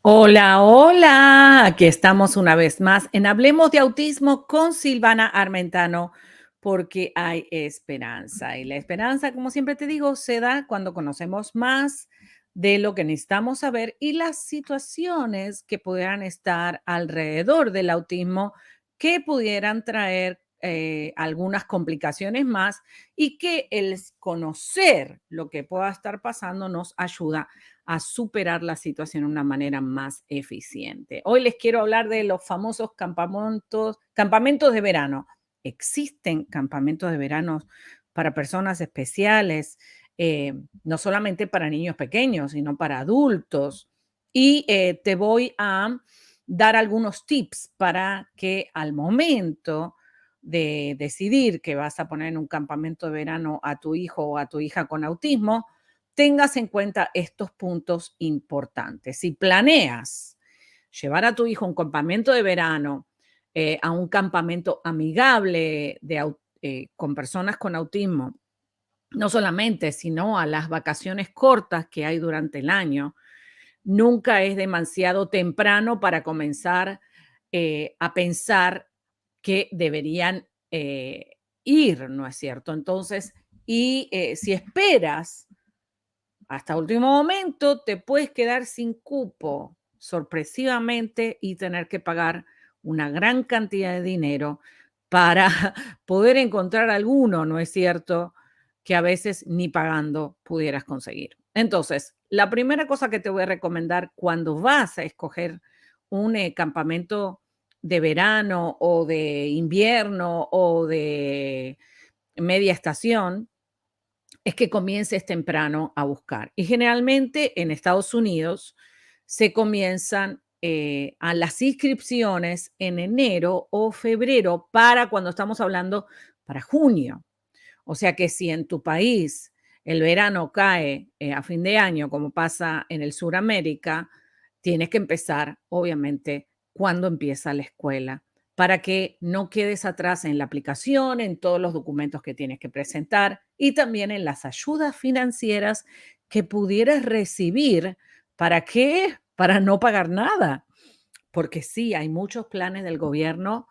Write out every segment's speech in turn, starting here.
Hola, hola. Aquí estamos una vez más en Hablemos de Autismo con Silvana Armentano, porque hay esperanza. Y la esperanza, como siempre te digo, se da cuando conocemos más de lo que necesitamos saber y las situaciones que pudieran estar alrededor del autismo que pudieran traer algunas complicaciones más y que el conocer lo que pueda estar pasando nos ayuda a superar la situación de una manera más eficiente. Hoy les quiero hablar de los famosos campamentos de verano. Existen campamentos de verano para personas especiales, no solamente para niños pequeños, sino para adultos. Y te voy a dar algunos tips para que al momento de decidir que vas a poner en un campamento de verano a tu hijo o a tu hija con autismo, tengas en cuenta estos puntos importantes. Si planeas llevar a tu hijo a un campamento de verano, a un campamento amigable con personas con autismo, no solamente, sino a las vacaciones cortas que hay durante el año, nunca es demasiado temprano para comenzar a pensar que deberían ir, ¿no es cierto? Entonces, si esperas hasta último momento, te puedes quedar sin cupo sorpresivamente y tener que pagar una gran cantidad de dinero para poder encontrar alguno, ¿no es cierto? Que a veces ni pagando pudieras conseguir. Entonces, la primera cosa que te voy a recomendar cuando vas a escoger un campamento de verano o de invierno o de media estación es que comiences temprano a buscar. Y generalmente en Estados Unidos se comienzan a las inscripciones en enero o febrero para cuando estamos hablando para junio. O sea que si en tu país el verano cae a fin de año, como pasa en el Suramérica, tienes que empezar, obviamente, cuando empieza la escuela, para que no quedes atrás en la aplicación, en todos los documentos que tienes que presentar y también en las ayudas financieras que pudieras recibir. ¿Para qué? Para no pagar nada. Porque sí, hay muchos planes del gobierno,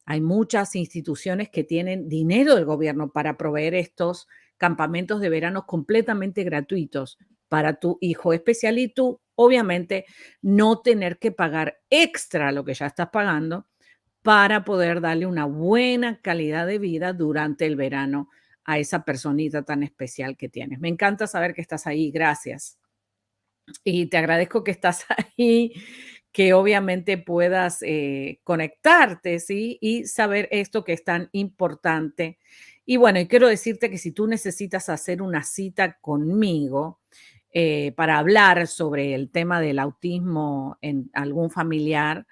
hay muchas instituciones que tienen dinero del gobierno para proveer estos campamentos de verano completamente gratuitos para tu hijo especial y tú, obviamente, no tener que pagar extra lo que ya estás pagando para poder darle una buena calidad de vida durante el verano a esa personita tan especial que tienes. Me encanta saber que estás ahí. Gracias. Y te agradezco que estás ahí, que obviamente puedas conectarte, ¿sí? Y saber esto que es tan importante. Y bueno, y quiero decirte que si tú necesitas hacer una cita conmigo para hablar sobre el tema del autismo en algún familiar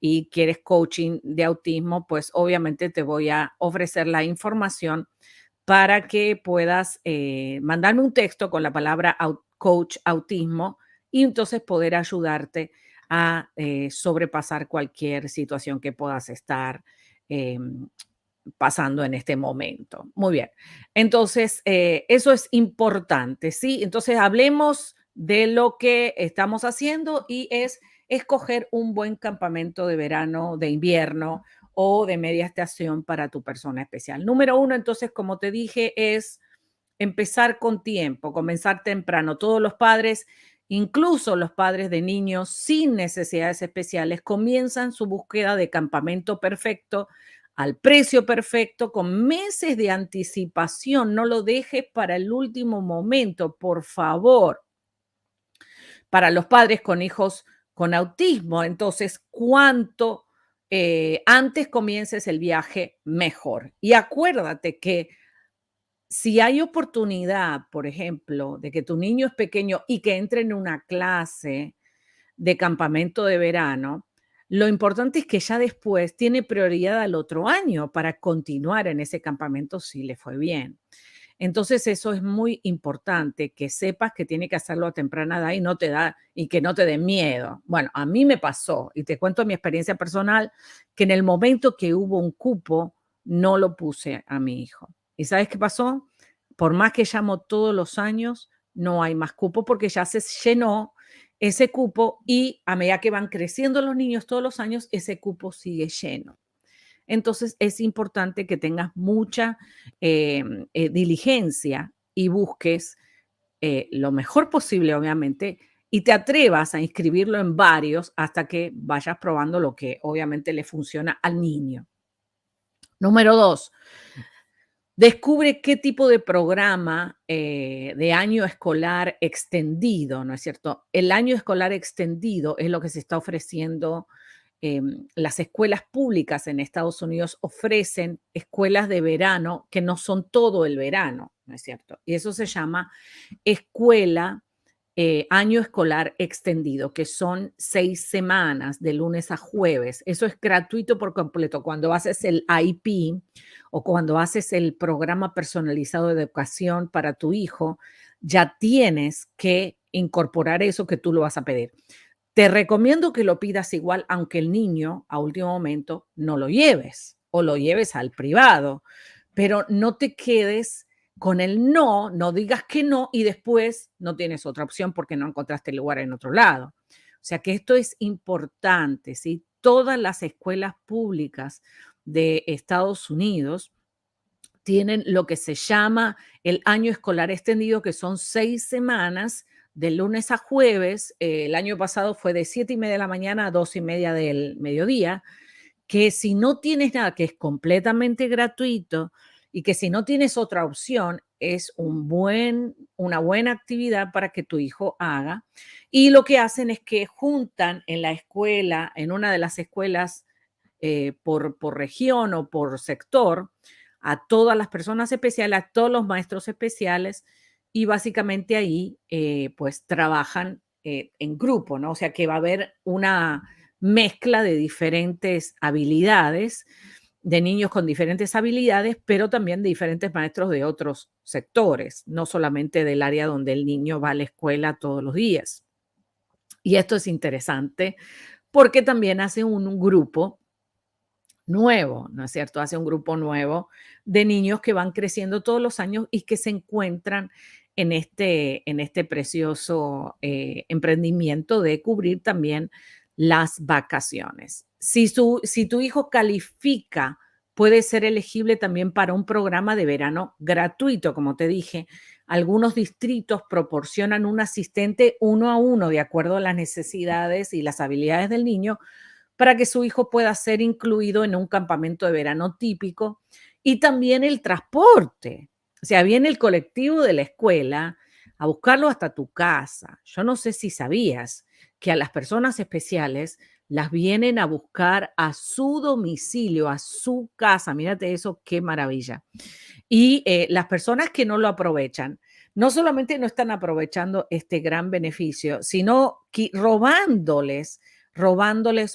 y quieres coaching de autismo, pues obviamente te voy a ofrecer la información para que puedas mandarme un texto con la palabra coach autismo y entonces poder ayudarte a sobrepasar cualquier situación que puedas estar pasando en este momento. Muy bien. Entonces, eso es importante, ¿sí? Entonces, hablemos de lo que estamos haciendo y es escoger un buen campamento de verano, de invierno o de media estación para tu persona especial. Número uno, entonces, como te dije, es empezar con tiempo, comenzar temprano. Todos los padres, incluso los padres de niños sin necesidades especiales, comienzan su búsqueda de campamento perfecto al precio perfecto, con meses de anticipación. No lo dejes para el último momento, por favor. Para los padres con hijos con autismo, entonces, cuanto antes comiences el viaje, mejor. Y acuérdate que si hay oportunidad, por ejemplo, de que tu niño es pequeño y que entre en una clase de campamento de verano, lo importante es que ya después tiene prioridad al otro año para continuar en ese campamento si le fue bien. Entonces, eso es muy importante, que sepas que tiene que hacerlo a temprana edad y que no te dé miedo. Bueno, a mí me pasó, y te cuento mi experiencia personal, que en el momento que hubo un cupo, no lo puse a mi hijo. ¿Y sabes qué pasó? Por más que llamo todos los años, no hay más cupo porque ya se llenó ese cupo y a medida que van creciendo los niños todos los años, ese cupo sigue lleno. Entonces es importante que tengas mucha diligencia y busques lo mejor posible, obviamente, y te atrevas a inscribirlo en varios hasta que vayas probando lo que obviamente le funciona al niño. Número 2, descubre qué tipo de programa de año escolar extendido, ¿no es cierto? El año escolar extendido es lo que se está ofreciendo. Las escuelas públicas en Estados Unidos ofrecen escuelas de verano que no son todo el verano, ¿no es cierto? Y eso se llama escuela, año escolar extendido, que son 6 semanas de lunes a jueves. Eso es gratuito por completo. Cuando haces el IP o cuando haces el programa personalizado de educación para tu hijo, ya tienes que incorporar eso que tú lo vas a pedir. Te recomiendo que lo pidas igual, aunque el niño a último momento no lo lleves o lo lleves al privado, pero no te quedes con el no, no digas que no y después no tienes otra opción porque no encontraste el lugar en otro lado. O sea que esto es importante, ¿sí? Todas las escuelas públicas de Estados Unidos tienen lo que se llama el año escolar extendido, que son 6 semanas de lunes a jueves. El año pasado fue de 7:30 de la mañana a 2:30 del mediodía, que si no tienes nada, que es completamente gratuito y que si no tienes otra opción, es una buena actividad para que tu hijo haga. Y lo que hacen es que juntan en la escuela, en una de las escuelas por región o por sector, a todas las personas especiales, a todos los maestros especiales, y básicamente ahí pues trabajan en grupo, ¿no? O sea que va a haber una mezcla de diferentes habilidades, de niños con diferentes habilidades, pero también de diferentes maestros de otros sectores, no solamente del área donde el niño va a la escuela todos los días. Y esto es interesante porque también hace un grupo nuevo, ¿no es cierto? Hace un grupo nuevo de niños que van creciendo todos los años y que se encuentran en este precioso emprendimiento de cubrir también las vacaciones. Si tu hijo califica, puede ser elegible también para un programa de verano gratuito, como te dije. Algunos distritos proporcionan un asistente uno a uno de acuerdo a las necesidades y las habilidades del niño para que su hijo pueda ser incluido en un campamento de verano típico y también el transporte. O sea, viene el colectivo de la escuela a buscarlo hasta tu casa. Yo no sé si sabías que a las personas especiales las vienen a buscar a su domicilio, a su casa. Mírate eso, qué maravilla. Y las personas que no lo aprovechan, no solamente no están aprovechando este gran beneficio, sino robándoles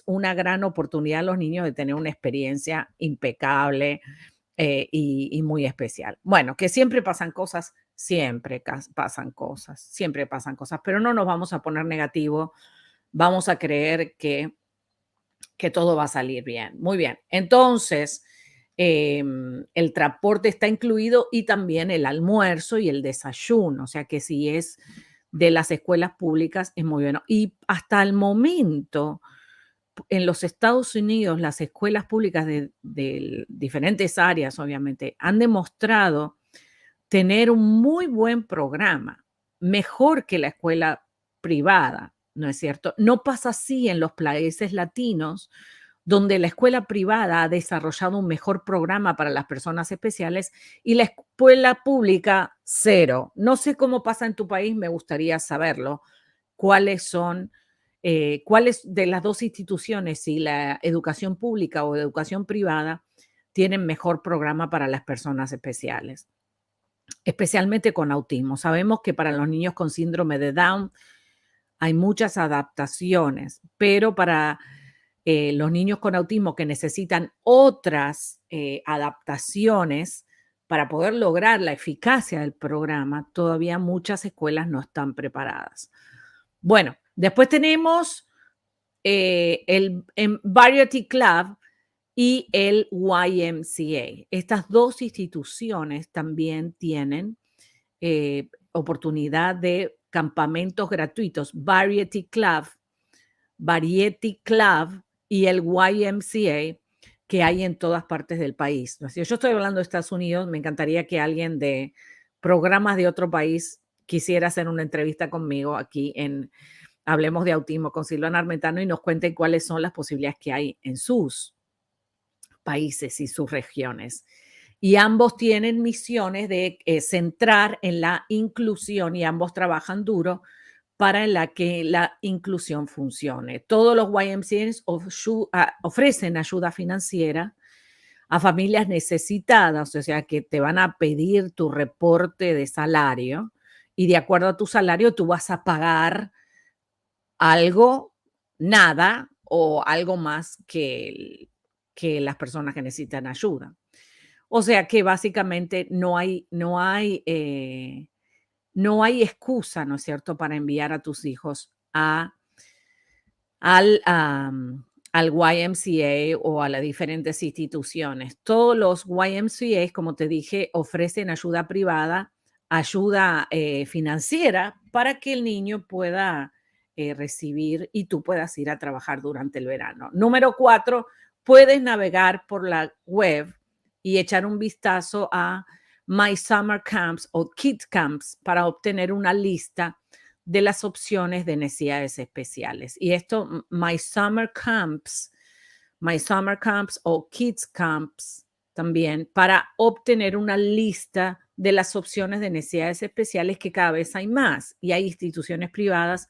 una gran oportunidad a los niños de tener una experiencia impecable y muy especial. Bueno, que siempre pasan cosas, siempre pasan cosas, pero no nos vamos a poner negativo, vamos a creer que todo va a salir bien. Muy bien. Entonces, el transporte está incluido y también el almuerzo y el desayuno. O sea que si es de las escuelas públicas, es muy bueno. Y hasta el momento, en los Estados Unidos, las escuelas públicas de diferentes áreas, obviamente, han demostrado tener un muy buen programa, mejor que la escuela privada, ¿no es cierto? No pasa así en los países latinos, donde la escuela privada ha desarrollado un mejor programa para las personas especiales y la escuela pública cero. No sé cómo pasa en tu país, me gustaría saberlo. ¿Cuáles de las dos instituciones, si la educación pública o educación privada, tienen mejor programa para las personas especiales? Especialmente con autismo. Sabemos que para los niños con síndrome de Down hay muchas adaptaciones, pero para los niños con autismo que necesitan otras adaptaciones para poder lograr la eficacia del programa, todavía muchas escuelas no están preparadas. Bueno, después tenemos el Variety Club y el YMCA. Estas dos instituciones también tienen oportunidad de campamentos gratuitos, Variety Club y el YMCA que hay en todas partes del país. ¿No? Si yo estoy hablando de Estados Unidos, me encantaría que alguien de programas de otro país quisiera hacer una entrevista conmigo aquí en Hablemos de Autismo con Silvana Armentano y nos cuente cuáles son las posibilidades que hay en sus países y sus regiones. Y ambos tienen misiones de centrar en la inclusión y ambos trabajan duro para que la inclusión funcione. Todos los YMCAs ofrecen ayuda financiera a familias necesitadas, o sea, que te van a pedir tu reporte de salario y de acuerdo a tu salario tú vas a pagar algo, nada o algo más que las personas que necesitan ayuda. O sea que básicamente no hay excusa, ¿no es cierto?, para enviar a tus hijos al, al YMCA o a las diferentes instituciones. Todos los YMCA, como te dije, ofrecen ayuda privada, ayuda financiera para que el niño pueda recibir y tú puedas ir a trabajar durante el verano. Número 4, puedes navegar por la web y echar un vistazo a My Summer Camps o Kids Camps para obtener una lista de las opciones de necesidades especiales. Y esto, My Summer Camps o Kids Camps también, para obtener una lista de las opciones de necesidades especiales que cada vez hay más. Y hay instituciones privadas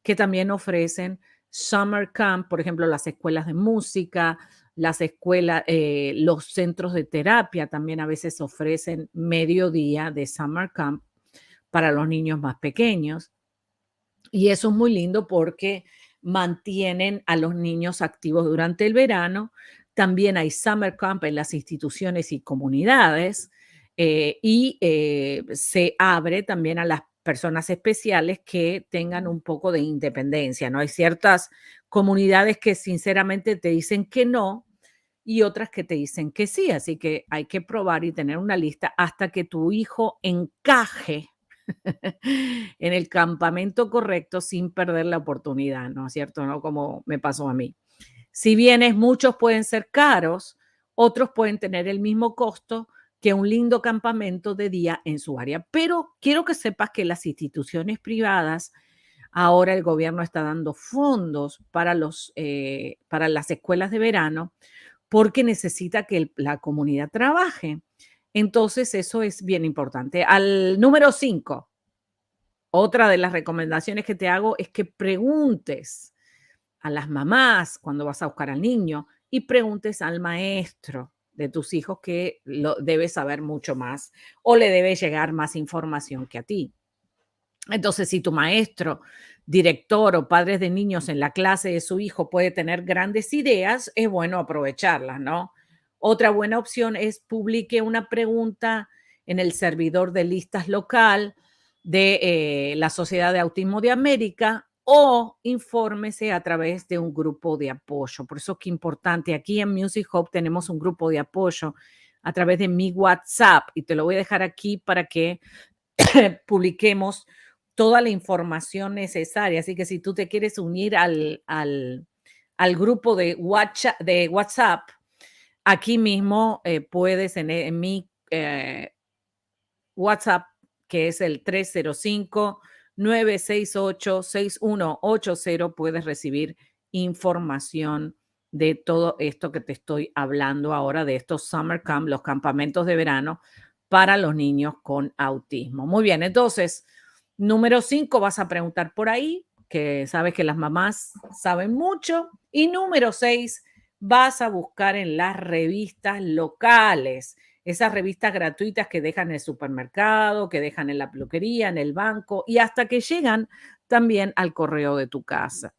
que también ofrecen Summer Camp, por ejemplo, las escuelas de música, las escuelas, los centros de terapia también a veces ofrecen mediodía de Summer Camp para los niños más pequeños. Y eso es muy lindo porque mantienen a los niños activos durante el verano. También hay summer camp en las instituciones y comunidades se abre también a las personas especiales que tengan un poco de independencia, ¿no? Hay ciertas comunidades que sinceramente te dicen que no y otras que te dicen que sí, así que hay que probar y tener una lista hasta que tu hijo encaje en el campamento correcto sin perder la oportunidad, ¿no es cierto? ¿No? Como me pasó a mí. Si bien muchos pueden ser caros, otros pueden tener el mismo costo que un lindo campamento de día en su área. Pero quiero que sepas que las instituciones privadas, ahora el gobierno está dando fondos para las escuelas de verano porque necesita que la comunidad trabaje. Entonces, eso es bien importante. Al número 5, otra de las recomendaciones que te hago es que preguntes a las mamás cuando vas a buscar al niño y preguntes al maestro de tus hijos que lo debe saber mucho más o le debe llegar más información que a ti. Entonces, si tu maestro, director o padres de niños en la clase de su hijo puede tener grandes ideas, es bueno aprovecharlas, ¿no? Otra buena opción es publique una pregunta en el servidor de listas local de la Sociedad de Autismo de América o infórmese a través de un grupo de apoyo. Por eso es que importante, aquí en Music Hub tenemos un grupo de apoyo a través de mi WhatsApp y te lo voy a dejar aquí para que publiquemos toda la información necesaria. Así que si tú te quieres unir al grupo de WhatsApp, aquí mismo puedes en mi WhatsApp, que es el 305-968-6180, puedes recibir información de todo esto que te estoy hablando ahora, de estos summer camp, los campamentos de verano para los niños con autismo. Muy bien, entonces, número 5, vas a preguntar por ahí, que sabes que las mamás saben mucho. Y número 6, vas a buscar en las revistas locales, esas revistas gratuitas que dejan en el supermercado, que dejan en la peluquería, en el banco y hasta que llegan también al correo de tu casa.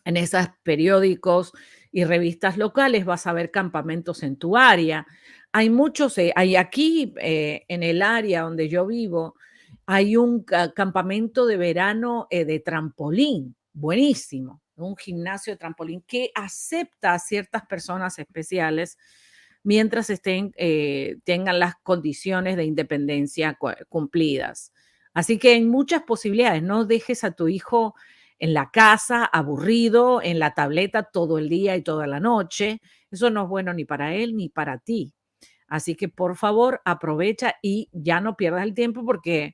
En esos periódicos y revistas locales vas a ver campamentos en tu área. Hay muchos, hay aquí en el área donde yo vivo, hay un campamento de verano de trampolín, buenísimo, un gimnasio de trampolín que acepta a ciertas personas especiales mientras tengan las condiciones de independencia cumplidas. Así que hay muchas posibilidades. No dejes a tu hijo en la casa, aburrido, en la tableta todo el día y toda la noche. Eso no es bueno ni para él ni para ti. Así que por favor aprovecha y ya no pierdas el tiempo porque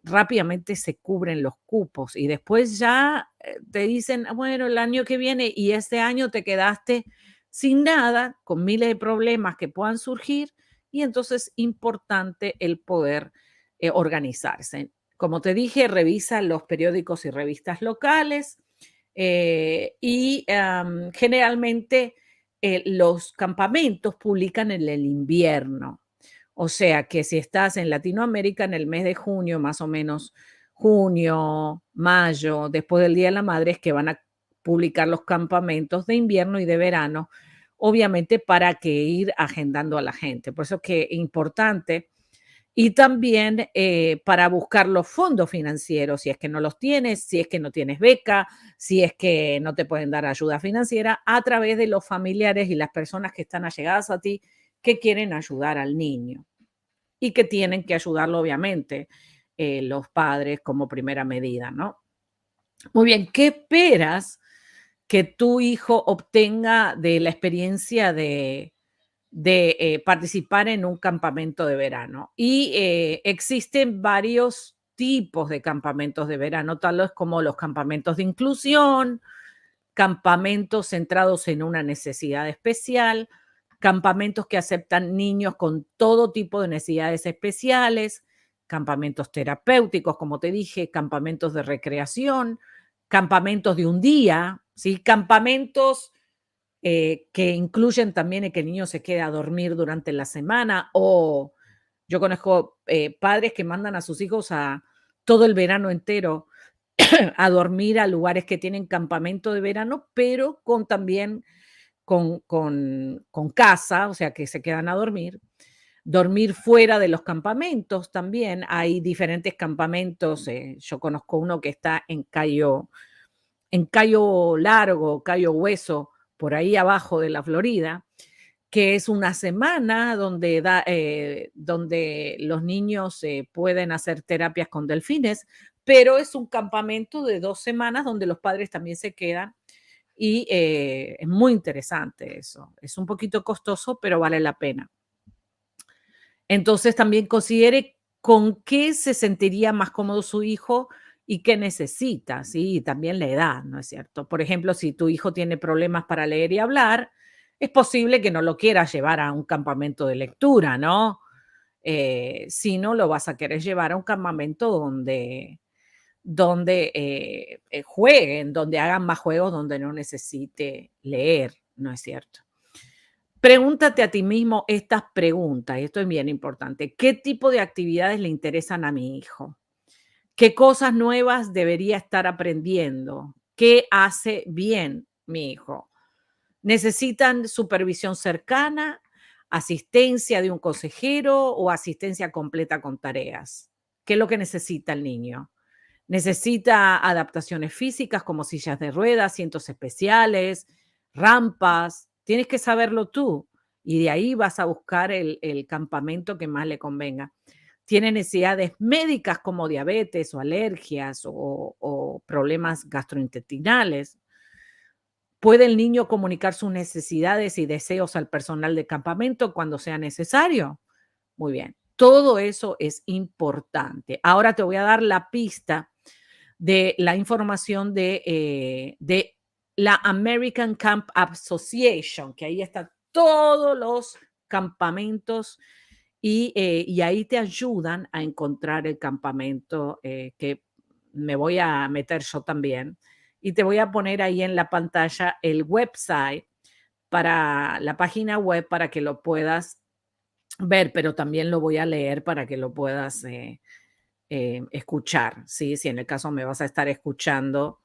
rápidamente se cubren los cupos y después ya te dicen, "Ah, bueno, el año que viene y este año te quedaste sin nada, con miles de problemas que puedan surgir y entonces es importante el poder organizarse. Como te dije, revisa los periódicos y revistas locales generalmente los campamentos publican en el invierno. O sea que si estás en Latinoamérica en el mes de junio, más o menos junio, mayo, después del Día de la Madre, es que van a publicar los campamentos de invierno y de verano, obviamente para que ir agendando a la gente. Por eso es que es importante y también para buscar los fondos financieros, si es que no los tienes, si es que no tienes beca, si es que no te pueden dar ayuda financiera, a través de los familiares y las personas que están allegadas a ti que quieren ayudar al niño y que tienen que ayudarlo, obviamente, los padres como primera medida, ¿no? Muy bien, ¿qué esperas que tu hijo obtenga de la experiencia de participar en un campamento de verano? Y existen varios tipos de campamentos de verano, tales como los campamentos de inclusión, campamentos centrados en una necesidad especial, campamentos que aceptan niños con todo tipo de necesidades especiales, campamentos terapéuticos, como te dije, campamentos de recreación, campamentos de un día, ¿sí? Campamentos que incluyen también el que el niño se quede a dormir durante la semana o yo conozco padres que mandan a sus hijos a todo el verano entero a dormir a lugares que tienen campamento de verano, pero con también con casa, o sea, que se quedan a dormir. Dormir fuera de los campamentos también. Hay diferentes campamentos. Yo conozco uno que está en Cayo Largo, Cayo Hueso, por ahí abajo de la Florida, que es una semana donde los niños pueden hacer terapias con delfines, pero es un campamento de 2 semanas donde los padres también se quedan y es muy interesante eso. Es un poquito costoso, pero vale la pena. Entonces también considere con qué se sentiría más cómodo su hijo y qué necesita, ¿sí? Y también la edad, ¿no es cierto? Por ejemplo, si tu hijo tiene problemas para leer y hablar, es posible que no lo quieras llevar a un campamento de lectura, ¿no? Si no, lo vas a querer llevar a un campamento donde jueguen, donde hagan más juegos, donde no necesite leer, ¿no es cierto? Pregúntate a ti mismo estas preguntas, y esto es bien importante. ¿Qué tipo de actividades le interesan a mi hijo? ¿Qué cosas nuevas debería estar aprendiendo? ¿Qué hace bien mi hijo? ¿Necesitan supervisión cercana, asistencia de un consejero o asistencia completa con tareas? ¿Qué es lo que necesita el niño? ¿Necesita adaptaciones físicas como sillas de ruedas, asientos especiales, rampas? Tienes que saberlo tú y de ahí vas a buscar el campamento que más le convenga. ¿Tiene necesidades médicas como diabetes o alergias o problemas gastrointestinales? ¿Puede el niño comunicar sus necesidades y deseos al personal de campamento cuando sea necesario? Muy bien, todo eso es importante. Ahora te voy a dar la pista de la información de la American Camp Association, que ahí están todos los campamentos y ahí te ayudan a encontrar el campamento que me voy a meter yo también. Y te voy a poner ahí en la pantalla el website para la página web para que lo puedas ver, pero también lo voy a leer para que lo puedas escuchar, ¿sí? Si en el caso me vas a estar escuchando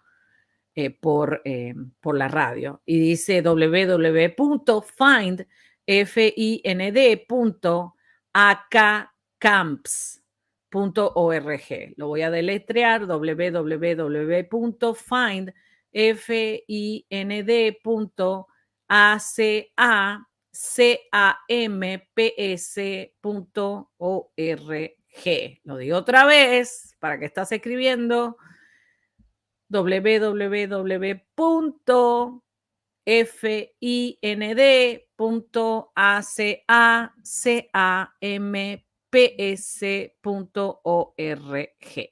por la radio. Y dice www.find.akcamps.org. Lo voy a deletrear www.find.acamps.org. Lo digo otra vez para que estás escribiendo www.find.acamps.org.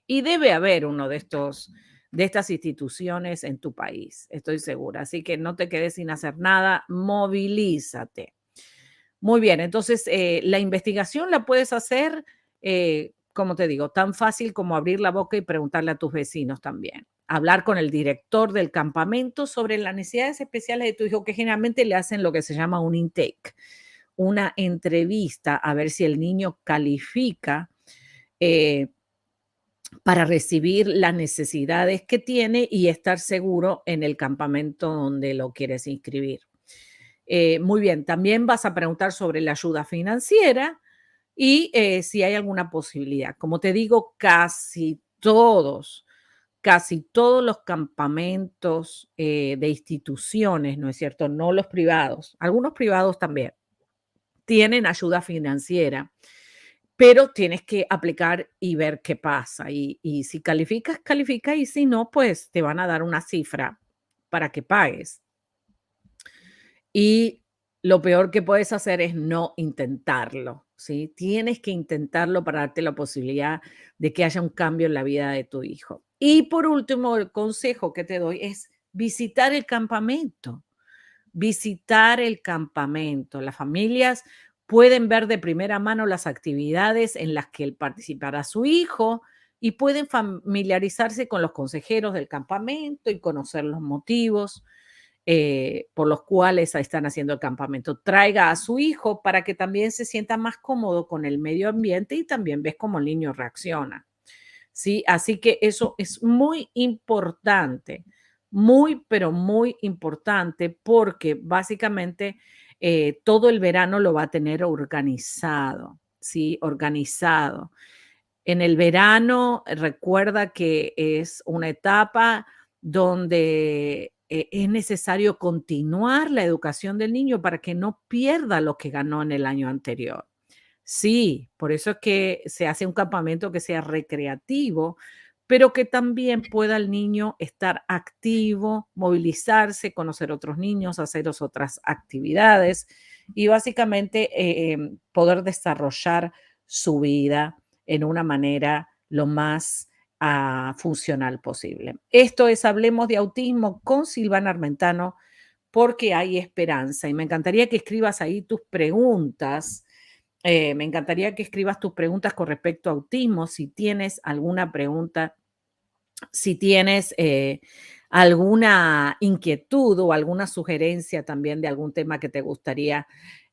Y debe haber uno de estas instituciones en tu país, estoy segura. Así que no te quedes sin hacer nada, movilízate. Muy bien, entonces la investigación la puedes hacer, como te digo, tan fácil como abrir la boca y preguntarle a tus vecinos también. Hablar con el director del campamento sobre las necesidades especiales de tu hijo, que generalmente le hacen lo que se llama un intake, una entrevista a ver si el niño califica eh, para recibir las necesidades que tiene y estar seguro en el campamento donde lo quieres inscribir. Muy bien, también vas a preguntar sobre la ayuda financiera y si hay alguna posibilidad. Como te digo, casi todos los campamentos de instituciones, ¿no es cierto? No los privados, algunos privados también tienen ayuda financiera, pero tienes que aplicar y ver qué pasa. Y si calificas, califica, y si no, pues te van a dar una cifra para que pagues. Y lo peor que puedes hacer es no intentarlo, ¿sí? Tienes que intentarlo para darte la posibilidad de que haya un cambio en la vida de tu hijo. Y por último, el consejo que te doy es visitar el campamento. Visitar el campamento. Las familias pueden ver de primera mano las actividades en las que él participará su hijo y pueden familiarizarse con los consejeros del campamento y conocer los motivos por los cuales están haciendo el campamento. Traiga a su hijo para que también se sienta más cómodo con el medio ambiente y también ves cómo el niño reacciona. ¿Sí? Así que eso es muy importante, muy, pero muy importante, porque básicamente todo el verano lo va a tener organizado, ¿sí? Organizado. En el verano, recuerda que es una etapa donde es necesario continuar la educación del niño para que no pierda lo que ganó en el año anterior. Sí, por eso es que se hace un campamento que sea recreativo, pero que también pueda el niño estar activo, movilizarse, conocer otros niños, hacer otras actividades y básicamente poder desarrollar su vida en una manera lo más funcional posible. Esto es Hablemos de Autismo con Silvana Armentano, porque hay esperanza y me encantaría que escribas ahí tus preguntas. Me encantaría que escribas tus preguntas con respecto a autismo. Si tienes alguna pregunta, si tienes alguna inquietud o alguna sugerencia también de algún tema que te gustaría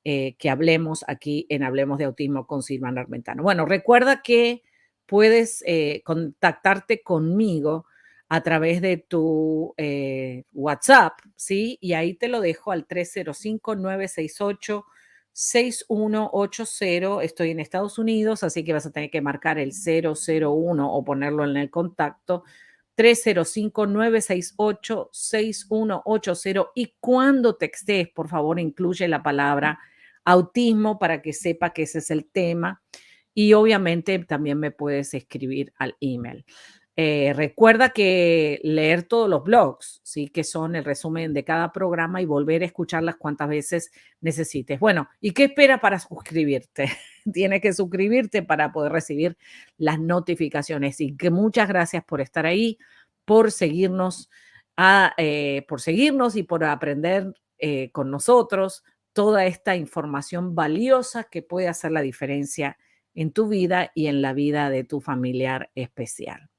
que hablemos aquí en Hablemos de Autismo con Silvana Armentano. Bueno, recuerda que puedes contactarte conmigo a través de tu WhatsApp, ¿sí? Y ahí te lo dejo al 305-968-6180. Estoy en Estados Unidos, así que vas a tener que marcar el 001 o ponerlo en el contacto 305-968-6180. Y cuando textees, por favor, incluye la palabra autismo para que sepa que ese es el tema. Y obviamente también me puedes escribir al email. Recuerda que leer todos los blogs, ¿sí? Que son el resumen de cada programa y volver a escucharlas cuantas veces necesites. Bueno, ¿y qué espera para suscribirte? Tienes que suscribirte para poder recibir las notificaciones. Y que muchas gracias por estar ahí, por seguirnos, por seguirnos y por aprender con nosotros toda esta información valiosa que puede hacer la diferencia en tu vida y en la vida de tu familiar especial.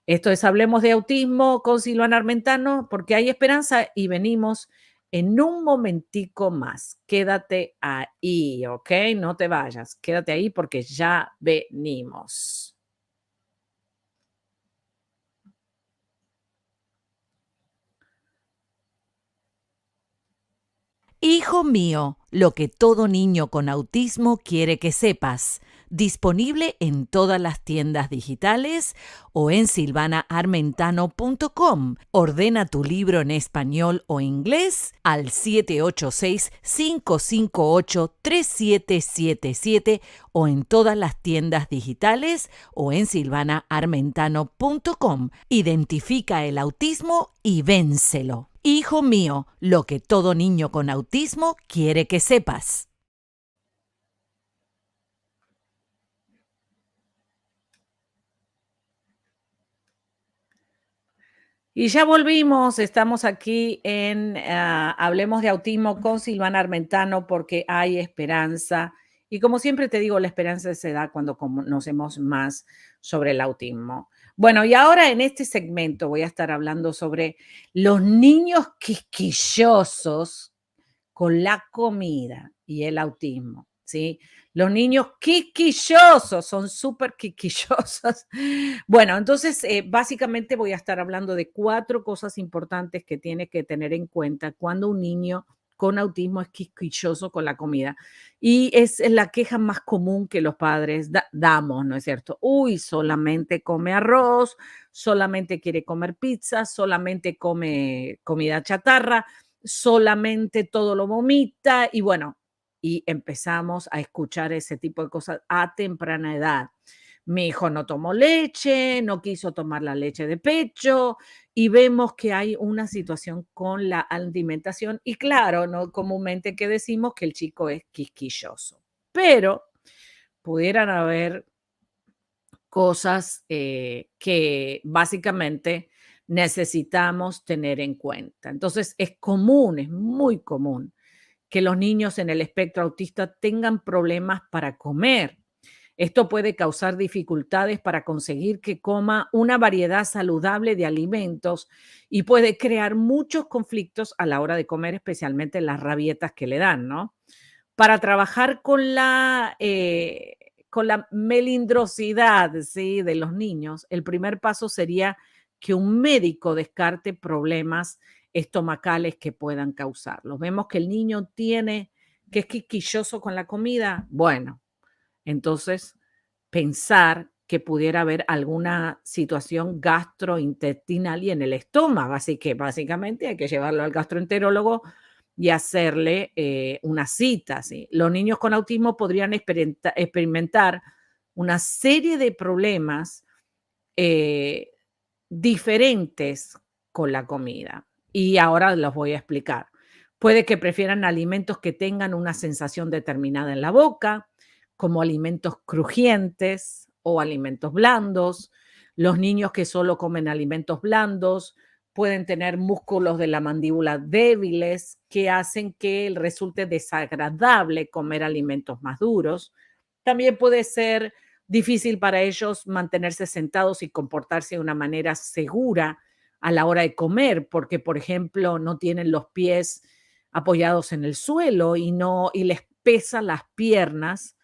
Esto es Hablemos de Autismo con Silvana Armentano, porque hay esperanza y venimos en un momentico más. Quédate ahí, ¿ok? No te vayas, quédate ahí porque ya venimos. Hijo mío, lo que todo niño con autismo quiere que sepas. disponible en todas las tiendas digitales o en silvanaarmentano.com. Ordena tu libro en español o inglés al 786-558-3777 o en todas las tiendas digitales o en silvanaarmentano.com. Identifica el autismo y vénselo. Hijo mío, lo que todo niño con autismo quiere que sepas. Y ya volvimos, estamos aquí en Hablemos de Autismo con Silvana Armentano porque hay esperanza. Y como siempre te digo, la esperanza se da cuando conocemos más sobre el autismo. Bueno, y ahora en este segmento voy a estar hablando sobre los niños quisquillosos con la comida y el autismo, ¿sí? Los niños quisquillosos son súper quisquillosos. Bueno, entonces básicamente voy a estar hablando de 4 cosas importantes que tienes que tener en cuenta cuando un niño con autismo es quisquilloso con la comida. Y es la queja más común que los padres damos, ¿no es cierto? Uy, solamente come arroz, solamente quiere comer pizza, solamente come comida chatarra, solamente todo lo vomita y bueno, y empezamos a escuchar ese tipo de cosas a temprana edad. Mi hijo no tomó leche, no quiso tomar la leche de pecho y vemos que hay una situación con la alimentación y claro, no comúnmente que decimos que el chico es quisquilloso, pero pudieran haber cosas que básicamente necesitamos tener en cuenta. Entonces, es común, es muy común que los niños en el espectro autista tengan problemas para comer. Esto puede causar dificultades para conseguir que coma una variedad saludable de alimentos y puede crear muchos conflictos a la hora de comer, especialmente las rabietas que le dan, ¿no? Para trabajar con la melindrosidad, ¿sí?, de los niños, el primer paso sería que un médico descarte problemas estomacales que puedan causarlos. Vemos que el niño tiene que es quisquilloso con la comida. Bueno, entonces pensar que pudiera haber alguna situación gastrointestinal y en el estómago, así que básicamente hay que llevarlo al gastroenterólogo y hacerle una cita. ¿Sí? Los niños con autismo podrían experimentar una serie de problemas eh, diferentes con la comida. Y ahora los voy a explicar. Puede que prefieran alimentos que tengan una sensación determinada en la boca, como alimentos crujientes o alimentos blandos. Los niños que solo comen alimentos blandos pueden tener músculos de la mandíbula débiles que hacen que resulte desagradable comer alimentos más duros. También puede ser difícil para ellos mantenerse sentados y comportarse de una manera segura a la hora de comer, porque, por ejemplo, no tienen los pies apoyados en el suelo y les pesan las piernas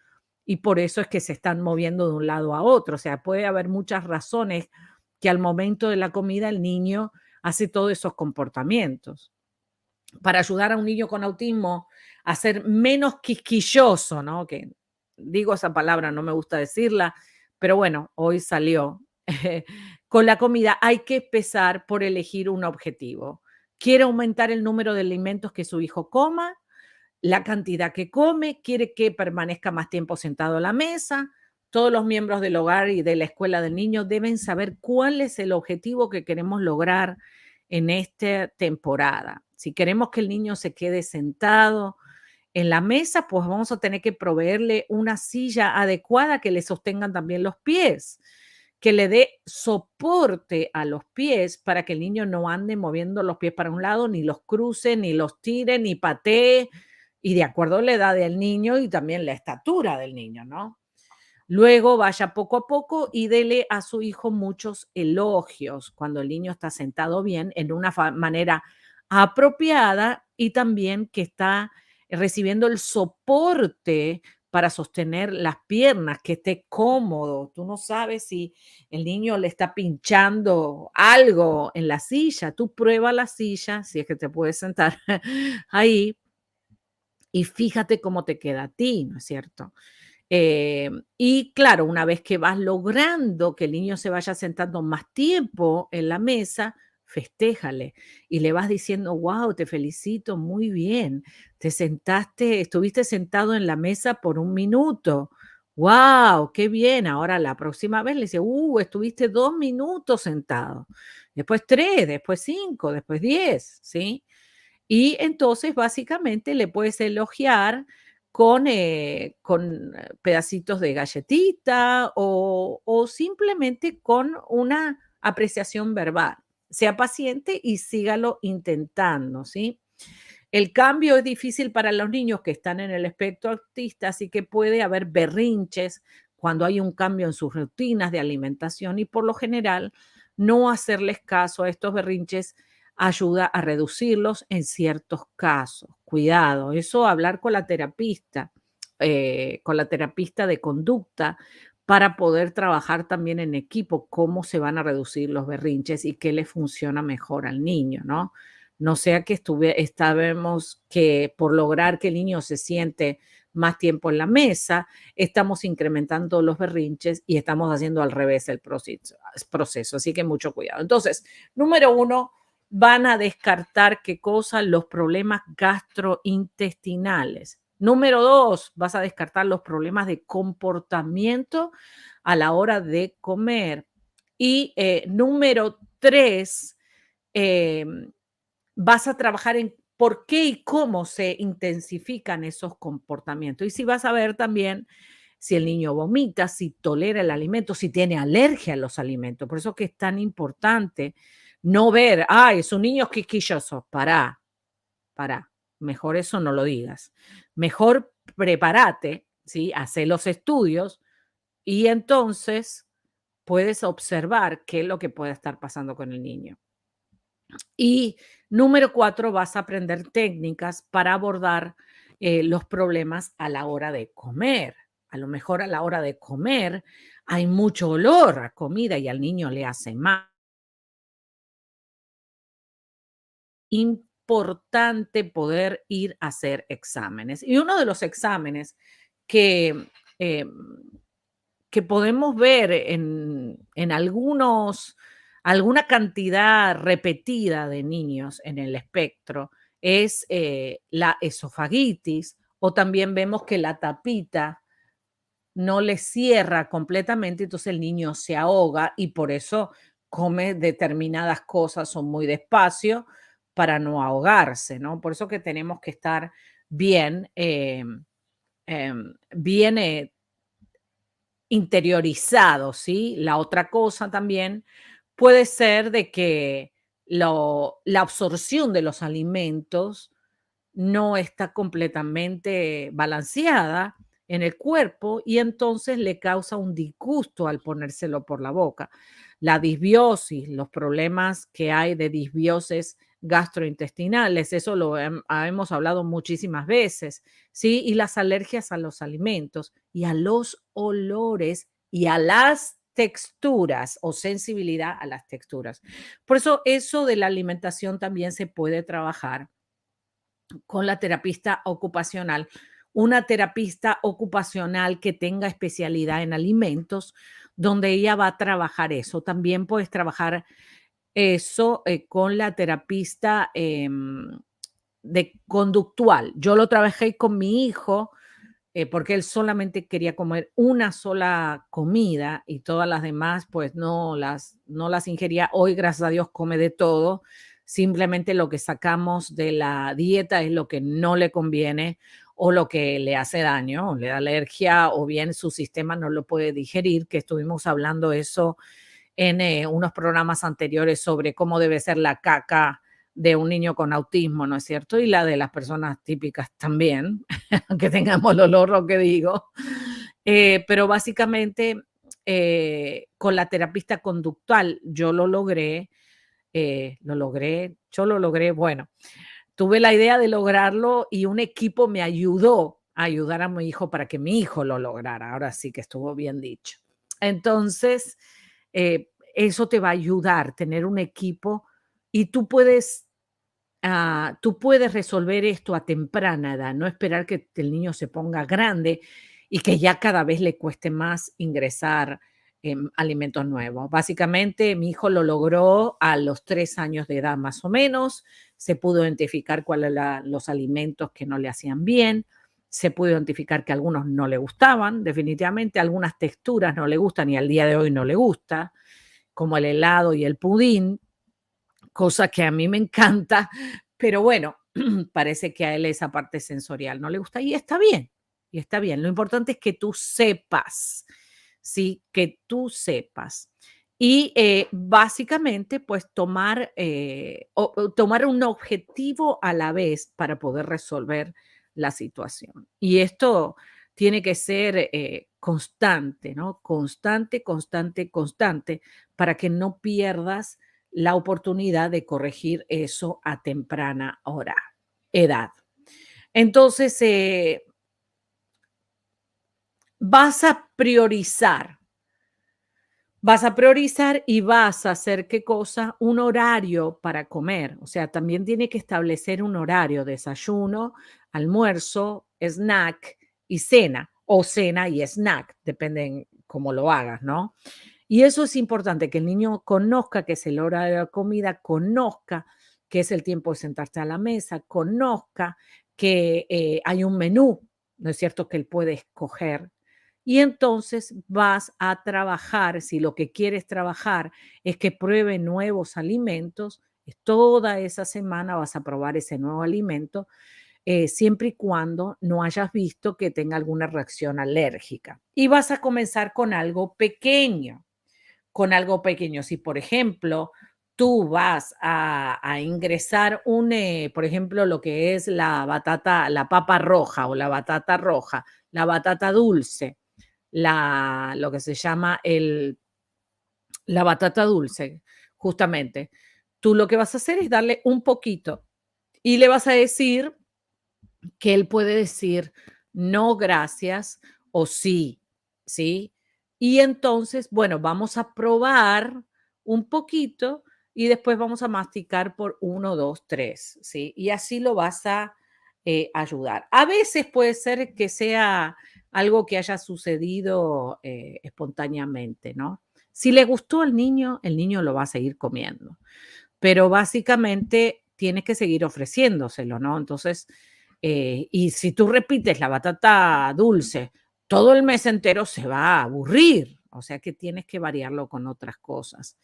y por eso es que se están moviendo de un lado a otro. O sea, puede haber muchas razones que al momento de la comida el niño hace todos esos comportamientos. Para ayudar a un niño con autismo a ser menos quisquilloso, ¿no? Que digo esa palabra, no me gusta decirla, pero bueno, hoy salió. Con la comida hay que empezar por elegir un objetivo. ¿Quiere aumentar el número de alimentos que su hijo coma? ¿La cantidad que come? ¿Quiere que permanezca más tiempo sentado a la mesa? Todos los miembros del hogar y de la escuela del niño deben saber cuál es el objetivo que queremos lograr en esta temporada. Si queremos que el niño se quede sentado en la mesa, pues vamos a tener que proveerle una silla adecuada que le sostengan también los pies, que le dé soporte a los pies para que el niño no ande moviendo los pies para un lado, ni los cruce, ni los tire, ni patee, y de acuerdo a la edad del niño y también la estatura del niño, ¿no? Luego vaya poco a poco y dele a su hijo muchos elogios cuando el niño está sentado bien en una manera apropiada y también que está recibiendo el soporte para sostener las piernas, que esté cómodo. Tú no sabes si el niño le está pinchando algo en la silla. Tú prueba la silla, si es que te puedes sentar ahí, y fíjate cómo te queda a ti, ¿no es cierto? Y claro, una vez que vas logrando que el niño se vaya sentando más tiempo en la mesa, festéjale y le vas diciendo, wow, te felicito, muy bien, te sentaste, estuviste sentado en la mesa por 1 minuto. Wow, qué bien. Ahora la próxima vez le dice, estuviste 2 minutos sentado, después 3, después 5, después 10, ¿sí? Y entonces, básicamente, le puedes elogiar con pedacitos de galletita o simplemente con una apreciación verbal. Sea paciente y sígalo intentando, ¿sí? El cambio es difícil para los niños que están en el espectro autista, así que puede haber berrinches cuando hay un cambio en sus rutinas de alimentación y por lo general no hacerles caso a estos berrinches ayuda a reducirlos en ciertos casos. Cuidado, eso hablar con la terapista de conducta para poder trabajar también en equipo cómo se van a reducir los berrinches y qué le funciona mejor al niño, ¿no? No sea que estábamos que por lograr que el niño se siente más tiempo en la mesa, estamos incrementando los berrinches y estamos haciendo al revés el proceso. Así que mucho cuidado. Entonces, número uno, van a descartar qué cosa, los problemas gastrointestinales. Número dos, vas a descartar los problemas de comportamiento a la hora de comer. Y número tres, em, vas a trabajar en por qué y cómo se intensifican esos comportamientos. Y si vas a ver también si el niño vomita, si tolera el alimento, si tiene alergia a los alimentos. Por eso que es tan importante no ver, ay, es un niño quisquilloso. Pará. Mejor eso no lo digas. Mejor prepárate, ¿sí? Hace los estudios y entonces puedes observar qué es lo que puede estar pasando con el niño. Y número 4, vas a aprender técnicas para abordar los problemas a la hora de comer. A lo mejor a la hora de comer hay mucho olor a comida y al niño le hace mal. Importante poder ir a hacer exámenes. Y uno de los exámenes que, em, que podemos ver en alguna cantidad repetida de niños en el espectro es la esofagitis, o también vemos que la tapita no le cierra completamente, entonces el niño se ahoga y por eso come determinadas cosas o muy despacio para no ahogarse, ¿no? Por eso que tenemos que estar bien, bien interiorizado, ¿sí? La otra cosa también puede ser de que la absorción de los alimentos no está completamente balanceada en el cuerpo y entonces le causa un disgusto al ponérselo por la boca. La disbiosis, los problemas que hay de disbiosis gastrointestinales, eso hemos hablado muchísimas veces, ¿sí? Y las alergias a los alimentos y a los olores y a las texturas o sensibilidad a las texturas. Por eso de la alimentación también se puede trabajar con la terapista ocupacional, una terapista ocupacional que tenga especialidad en alimentos, donde ella va a trabajar eso. También puedes trabajar eso con la terapista de conductual. Yo lo trabajé con mi hijo porque él solamente quería comer una sola comida y todas las demás pues no las ingería. Hoy, gracias a Dios, come de todo. Simplemente lo que sacamos de la dieta es lo que no le conviene o lo que le hace daño, o le da alergia o bien su sistema no lo puede digerir, que estuvimos hablando eso en unos programas anteriores sobre cómo debe ser la caca de un niño con autismo, ¿no es cierto? Y la de las personas típicas también, aunque tengamos el olor, lo que digo. Pero básicamente con la terapista conductual yo lo logré, bueno, tuve la idea de lograrlo y un equipo me ayudó a ayudar a mi hijo para que mi hijo lo lograra. Ahora sí que estuvo bien dicho. Entonces, eso te va a ayudar, tener un equipo y tú puedes resolver esto a temprana edad, no esperar que el niño se ponga grande y que ya cada vez le cueste más ingresar alimentos nuevos. Básicamente, mi hijo lo logró a los 3 años de edad más o menos. Se pudo identificar cuáles eran los alimentos que no le hacían bien. Se pudo identificar que algunos no le gustaban, definitivamente algunas texturas no le gustan y al día de hoy no le gusta, como el helado y el pudín, cosa que a mí me encanta, pero bueno, parece que a él esa parte sensorial no le gusta y está bien, y está bien. Lo importante es que tú sepas, ¿sí? Que tú sepas. Y básicamente, pues tomar, tomar un objetivo a la vez para poder resolver la situación. Y esto tiene que ser constante, ¿no? Constante, constante, constante, para que no pierdas la oportunidad de corregir eso a temprana edad. Entonces, vas a priorizar, vas a priorizar y vas a hacer qué cosa, un horario para comer. O sea, también tiene que establecer un horario, desayuno, almuerzo, snack y cena, o cena y snack, depende en cómo lo hagas, ¿no? Y eso es importante, que el niño conozca que es el hora de la comida, conozca que es el tiempo de sentarte a la mesa, conozca que hay un menú, ¿no es cierto?, que él puede escoger. Y entonces vas a trabajar, si lo que quieres trabajar es que pruebe nuevos alimentos, toda esa semana vas a probar ese nuevo alimento, siempre y cuando no hayas visto que tenga alguna reacción alérgica. Y vas a comenzar con algo pequeño, con algo pequeño. Si, por ejemplo, tú vas a ingresar por ejemplo, lo que es la batata, la papa roja o la batata dulce, lo que se llama la batata dulce, justamente. Tú lo que vas a hacer es darle un poquito y le vas a decir que él puede decir no, gracias o sí, ¿sí? Y entonces, bueno, vamos a probar un poquito y después vamos a masticar por uno, dos, tres, ¿sí? Y así lo vas a ayudar. A veces puede ser que sea algo que haya sucedido espontáneamente, ¿no? Si le gustó al niño, el niño lo va a seguir comiendo, pero básicamente tienes que seguir ofreciéndoselo, ¿no? Entonces, y si tú repites la batata dulce todo el mes entero, se va a aburrir, o sea que tienes que variarlo con otras cosas.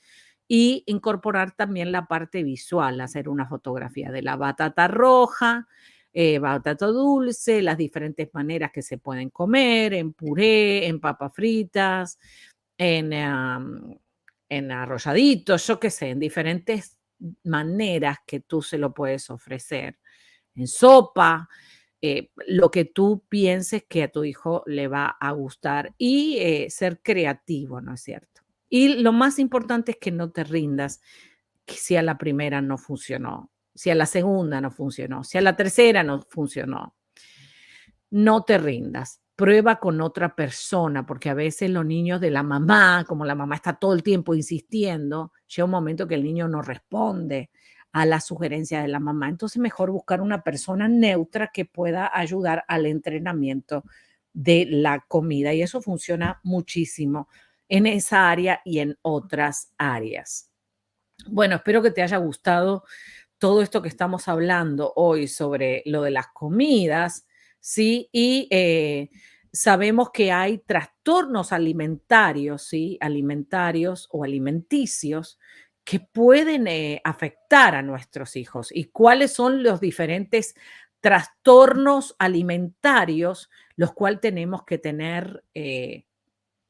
Y incorporar también la parte visual, hacer una fotografía de la batata roja, batata dulce, las diferentes maneras que se pueden comer, en puré, en papas fritas, en arrolladitos, yo qué sé, en diferentes maneras que tú se lo puedes ofrecer, en sopa, lo que tú pienses que a tu hijo le va a gustar y ser creativo, ¿no es cierto? Y lo más importante es que no te rindas, que si a la primera no funcionó, si a la segunda no funcionó, si a la tercera no funcionó. No te rindas, prueba con otra persona, porque a veces los niños de la mamá, como la mamá está todo el tiempo insistiendo, llega un momento que el niño no responde a la sugerencia de la mamá. Entonces, mejor buscar una persona neutra que pueda ayudar al entrenamiento de la comida. Y eso funciona muchísimo en esa área y en otras áreas. Bueno, espero que te haya gustado todo esto que estamos hablando hoy sobre lo de las comidas, ¿sí? Y sabemos que hay trastornos alimentarios, ¿sí? Alimentarios o alimenticios que pueden afectar a nuestros hijos. ¿Y cuáles son los diferentes trastornos alimentarios los cuales tenemos que tener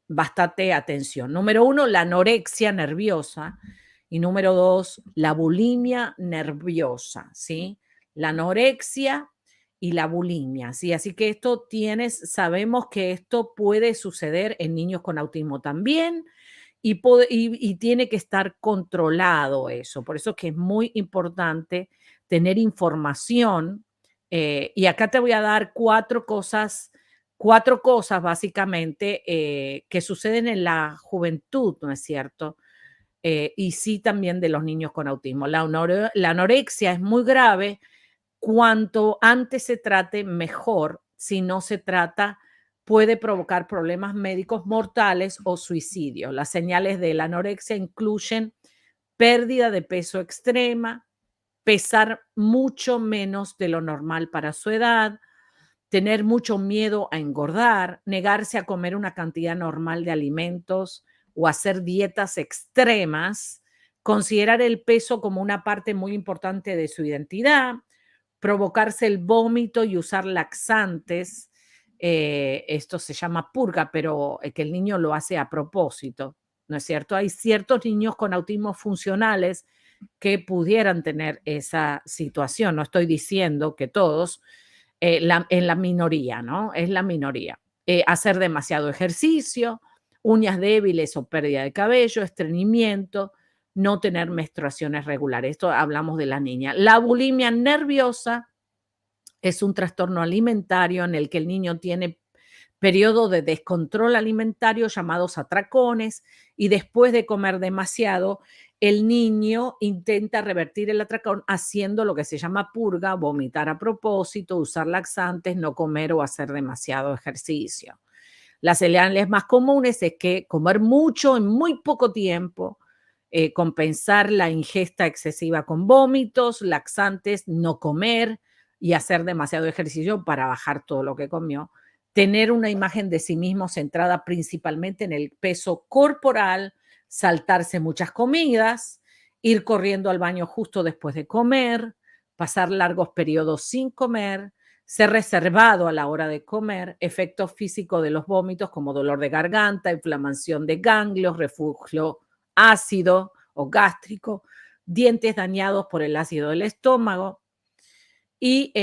bastante atención? Número uno, la anorexia nerviosa. Y número dos, la bulimia nerviosa, ¿sí? La anorexia y la bulimia, ¿sí? Así que sabemos que esto puede suceder en niños con autismo también y tiene que estar controlado eso. Por eso es que es muy importante tener información. Y acá te voy a dar cuatro cosas básicamente que suceden en la juventud, ¿no es cierto? Y sí también de los niños con autismo. La anorexia es muy grave. Cuanto antes se trate, mejor. Si no se trata, puede provocar problemas médicos mortales o suicidio. Las señales de la anorexia incluyen pérdida de peso extrema, pesar mucho menos de lo normal para su edad, tener mucho miedo a engordar, negarse a comer una cantidad normal de alimentos o hacer dietas extremas, considerar el peso como una parte muy importante de su identidad, provocarse el vómito y usar laxantes. Esto se llama purga, pero que el niño lo hace a propósito, ¿no es cierto? Hay ciertos niños con autismo funcionales que pudieran tener esa situación. No estoy diciendo que todos, en la minoría, ¿no? Es la minoría. Hacer demasiado ejercicio, uñas débiles o pérdida de cabello, estreñimiento, no tener menstruaciones regulares. Esto hablamos de la niña. La bulimia nerviosa es un trastorno alimentario en el que el niño tiene periodo de descontrol alimentario llamados atracones y después de comer demasiado, el niño intenta revertir el atracón haciendo lo que se llama purga, vomitar a propósito, usar laxantes, no comer o hacer demasiado ejercicio. Las señales más comunes es que comer mucho en muy poco tiempo, compensar la ingesta excesiva con vómitos, laxantes, no comer y hacer demasiado ejercicio para bajar todo lo que comió. Tener una imagen de sí mismo centrada principalmente en el peso corporal, saltarse muchas comidas, ir corriendo al baño justo después de comer, pasar largos periodos sin comer, ser reservado a la hora de comer, efectos físicos de los vómitos como dolor de garganta, inflamación de ganglios, reflujo ácido o gástrico, dientes dañados por el ácido del estómago y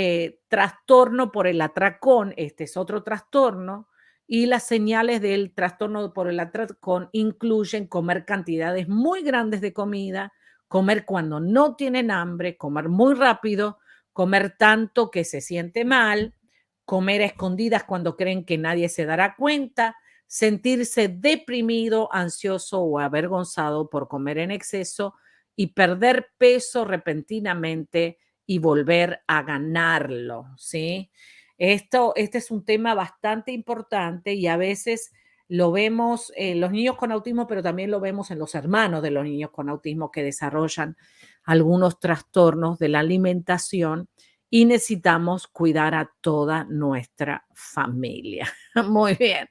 trastorno por el atracón, este es otro trastorno, y las señales del trastorno por el atracón incluyen comer cantidades muy grandes de comida, comer cuando no tienen hambre, comer muy rápido, comer tanto que se siente mal, comer a escondidas cuando creen que nadie se dará cuenta, sentirse deprimido, ansioso o avergonzado por comer en exceso y perder peso repentinamente y volver a ganarlo, ¿sí? Este es un tema bastante importante y a veces lo vemos en los niños con autismo, pero también lo vemos en los hermanos de los niños con autismo que desarrollan algunos trastornos de la alimentación y necesitamos cuidar a toda nuestra familia. Muy bien.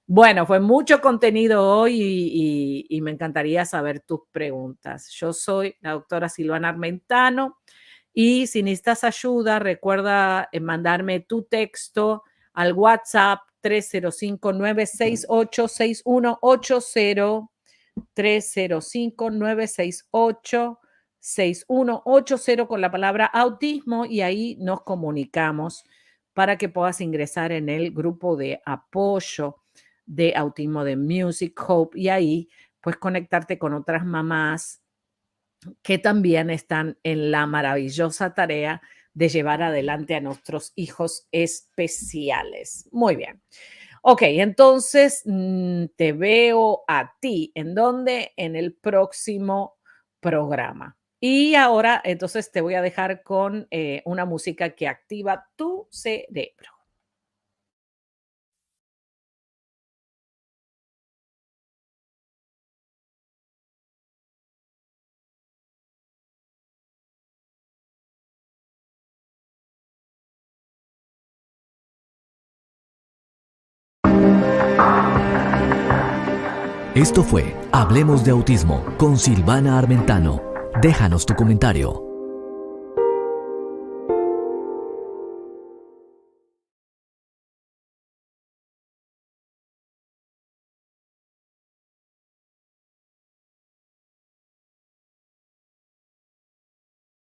Bueno, fue mucho contenido hoy y me encantaría saber tus preguntas. Yo soy la doctora Silvana Armentano y si necesitas ayuda, recuerda mandarme tu texto al WhatsApp 305-968-6180, 305-968-6180 con la palabra autismo y ahí nos comunicamos para que puedas ingresar en el grupo de apoyo de autismo de Music Hope y ahí pues conectarte con otras mamás que también están en la maravillosa tarea de llevar adelante a nuestros hijos especiales. Muy bien. Ok, entonces te veo a ti. ¿En dónde? En el próximo programa. Y ahora, entonces te voy a dejar con una música que activa tu cerebro. Esto fue Hablemos de Autismo con Silvana Armentano. Déjanos tu comentario.